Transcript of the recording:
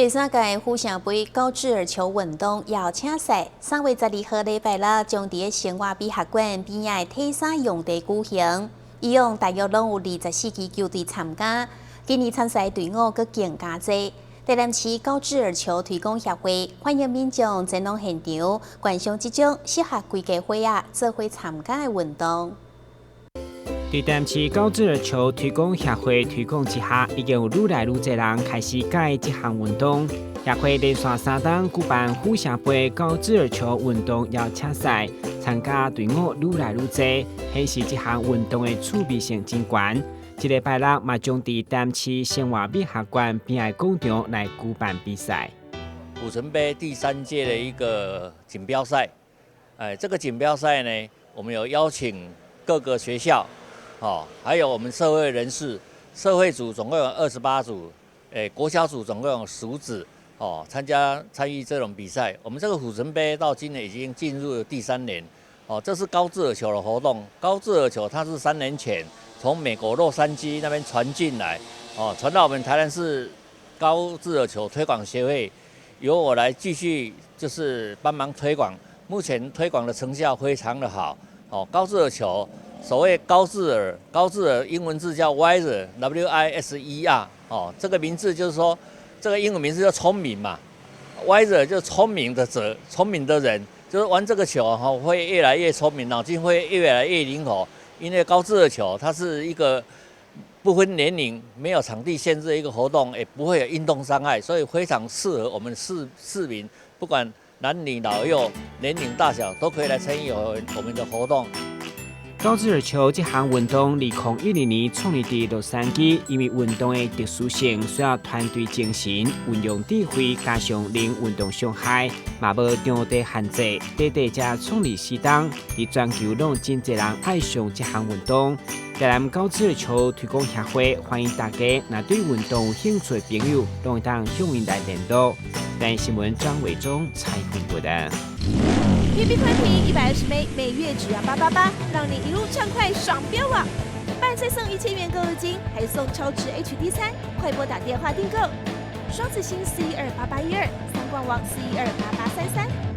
第三届虎城杯高智儿球运动邀请赛，3月12号礼拜六将伫生活美学馆边仔体操用地举行。以往大约拢有24支球队参加，今年参赛队伍阁更加多。台南市高智儿球推广协会欢迎民众前往现场观赏这种适合规家伙仔做伙参加的运动。台南市高智儿球推广协会推广之下，已经有愈来愈多人开始介这项运动。协会连续3档举办虎城杯高智儿球运动邀请赛，参加队伍愈来愈多，显示这项运动的趣味性真高。这礼拜六嘛将伫台南市生活美学馆边仔广场来举办比赛。虎城杯第3届的一个锦标赛，这个锦标赛呢，我们有邀请各个学校。还有我们社会人士，社会组总共有28组，国小组总共有15组，参与这种比赛。我们这个虎城杯到今年已经进入了第3年，这是高智儿球的活动。高智儿球它是3年前从美国洛杉矶那边传进来，传到我们台南市高智儿球推广协会，由我来继续就是帮忙推广。目前推广的成效非常的好，高智儿球。所谓高智儿英文字叫 Wiser，W-I-S-E-R， 这个名字就是说，这个英文名字叫聪明嘛 ，Wiser 就是聪明的人，就是玩这个球会越来越聪明，脑筋会越来越灵活。因为高智儿球它是一个不分年龄、没有场地限制的一个活动，也不会有运动伤害，所以非常适合我们市民，不管男女老幼、年龄大小都可以来参与我们的活动。高智儿球这项运动，2012年创立伫洛杉矶，因为运动的特殊性，需要团队精神、运用智慧，加上零运动伤害，嘛无场地限制，才创立4档，伫全球拢真侪人爱上这项运动。台南高智儿球推广协会欢迎大家，若对运动有兴趣的朋友，拢会当向因来联络。台新闻张伟忠采访报道。PP 宽屏120枚，每月只要888，让你一路畅快爽飙网。伴再送1000元购物金，还送超值 HD 餐，快拨打电话订购。双子星4128812，3冠网4128833。